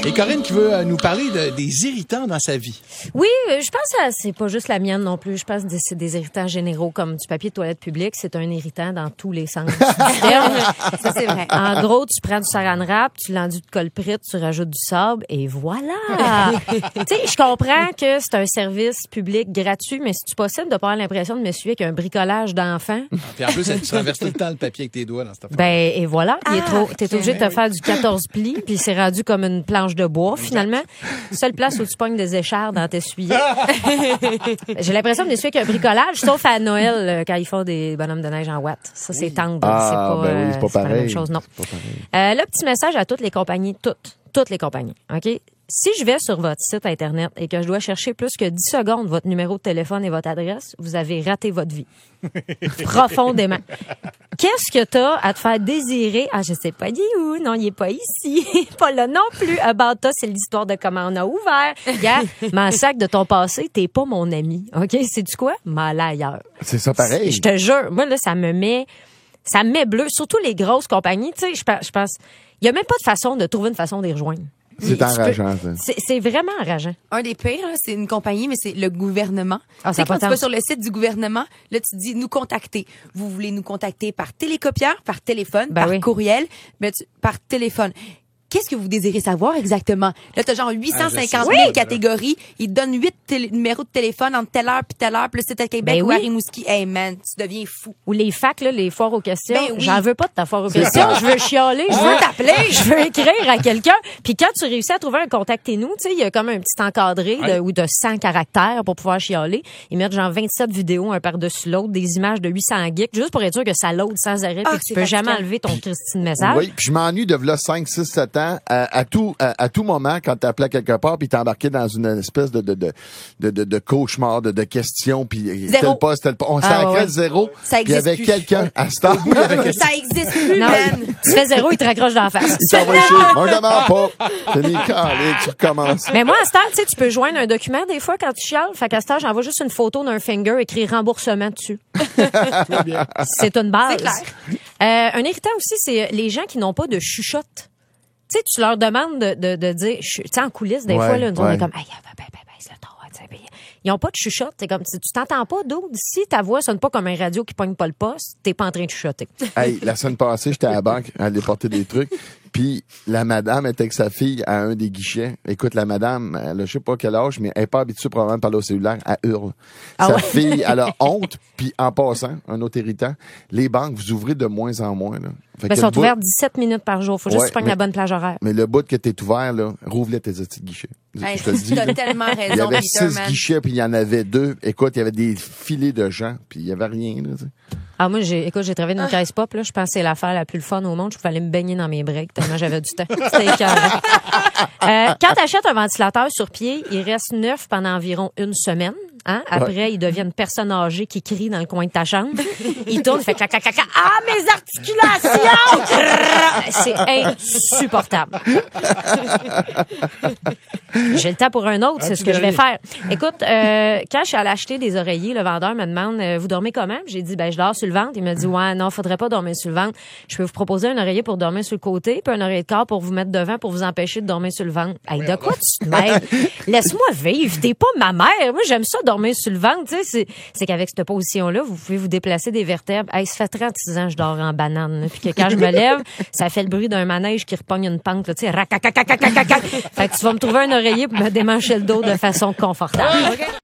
Et Corinne qui veut nous parler des irritants dans sa vie. Oui, je pense que c'est pas juste la mienne non plus. Je pense que c'est des irritants généraux comme du papier de toilette public. C'est un irritant dans tous les sens du terme. Ça, c'est vrai. En gros, tu prends du saran wrap, tu l'enduis de colprite, tu rajoutes du sable et voilà. Tu sais, je comprends que c'est un service public gratuit, mais c'est possible de pas avoir l'impression de m'essuyer avec un bricolage d'enfant? Puis en plus, tu renverses tout le temps le papier avec tes doigts dans cette affaire. Ben, et voilà. T'es obligé de te faire du 14 plis, puis c'est rendu comme une planche de bois, finalement. Seule place où tu pognes des échardes dans t'essuyer. J'ai l'impression de m'essuyer avec un bricolage, sauf à Noël, quand ils font des bonhommes de neige en watts. Ça, c'est tendre. C'est pas pareil. La même chose, non. Le petit message à toutes les compagnies, toutes les compagnies, OK? Si je vais sur votre site Internet et que je dois chercher plus que 10 secondes votre numéro de téléphone et votre adresse, vous avez raté votre vie. Profondément. Qu'est-ce que t'as à te faire désirer? Ah, je sais pas, il est où? Non, il est pas ici. Pas là non plus. Banta, c'est l'histoire de comment on a ouvert. Regarde, m'en sac de ton passé, t'es pas mon ami. OK? Sais-tu quoi? M'en ailleurs. C'est ça pareil. Je te jure. Moi, là, ça me met bleu. Surtout les grosses compagnies. Tu sais, je pense, il y a même pas de façon de trouver une façon de les rejoindre. C'est enrageant, ça. C'est vraiment enrageant. Un des pires, là, c'est une compagnie, mais c'est le gouvernement. Ah, tu sais, quand tu vas sur le site du gouvernement, là, tu dis nous contacter. Vous voulez nous contacter par télécopieur, par téléphone, par courriel, par téléphone. Qu'est-ce que vous désirez savoir exactement? Là, t'as genre 850 000 catégories. Ils te donnent 8 numéros de téléphone entre telle heure puis telle heure. Puis là, c'est à Québec ou à Rimouski. Hey, man, tu deviens fou. Ou les facs, là, les foires aux questions. J'en veux pas de ta foire aux questions. Je veux chialer. Je veux t'appeler. Je veux écrire à quelqu'un. Puis quand tu réussis à trouver un contactez-nous, tu sais, il y a comme un petit encadré ou de 100 caractères pour pouvoir chialer. Ils mettent genre 27 vidéos un par-dessus l'autre, des images de 800 gigs, juste pour être sûr que ça load sans arrêt puis que tu peux jamais enlever ton Christine message. Oui, puis je m'ennuie de là 5, 6, 7 ans. À tout moment, quand t'appelais quelque part, puis t'es embarqué dans une espèce de cauchemar, de questions, puis tel pas. On sacrait zéro. Ça il y avait plus. Quelqu'un à ce temps. Ça existe plus, man. Tu fais zéro, il te raccroche d'en face. Il t'envoie chier. Moi, je demande pas. C'est des calés, tu recommences. Mais moi, à ce temps, tu sais, tu peux joindre un document des fois quand tu chiales. Fait qu'à ce temps, j'envoie juste une photo d'un finger écrit remboursement dessus. C'est une base. C'est clair. Un irritant aussi, c'est les gens qui n'ont pas de chuchote. Tu sais, tu leur demandes de dire, tu sais, en coulisses, des fois, là, on est comme, baisse le ton, tu sais, ils ont pas de chuchote. C'est comme, tu t'entends pas, d'autres. Si ta voix sonne pas comme un radio qui pogne pas le poste, t'es pas en train de chuchoter. Hey, la semaine passée, j'étais à la banque, à aller porter des trucs, puis la madame était avec sa fille à un des guichets. Écoute, la madame, elle a je sais pas quel âge, mais elle est pas habituée probablement de parler au cellulaire, elle hurle. Sa fille, elle a honte, puis en passant, un autre irritant, les banques, vous ouvrez de moins en moins, là. Ils sont ouverts 17 minutes par jour. Faut juste que tu pognes la bonne plage horaire. Mais le bout que t'es ouvert, là, rouvre-les tes petits guichets. Je te le dis. T'as tellement raison, il y avait Peter, 6 guichets, puis il y en avait 2. Écoute, il y avait des filets de gens, puis il y avait rien, là, tu sais. Ah, moi, j'ai travaillé dans une caisse pop, là. Je pense que c'est l'affaire la plus fun au monde. Je pouvais aller me baigner dans mes breaks tellement j'avais du temps. C'était écœurant. Quand t'achètes un ventilateur sur pied, il reste neuf pendant environ une semaine. Hein? Après, il devient une personne âgée qui crie dans le coin de ta chambre. Il tourne, il fait clac, clac, clac, clac. Ah, mes articulations! C'est insupportable. J'ai le temps pour un autre, c'est ce que je vais faire. Écoute, quand je suis allée acheter des oreillers, le vendeur me demande, vous dormez comment? J'ai dit, je dors sur le ventre. Il me dit, ouais, non, faudrait pas dormir sur le ventre. Je peux vous proposer un oreiller pour dormir sur le côté, puis un oreiller de corps pour vous mettre devant pour vous empêcher de dormir sur le ventre. Hey, de quoi tu te mêles? Laisse-moi vivre. T'es pas ma mère. Moi, j'aime ça dormir sur le ventre. Tu sais, c'est qu'avec cette position-là, vous pouvez vous déplacer des vertèbres. Hey, ça fait 36 ans que je dors en banane. Là, puis que quand je me lève, ça fait le bruit d'un manège qui repogne une pente. Tu sais, fait que tu vas me trouver un oreiller pour me démancher le dos de façon confortable.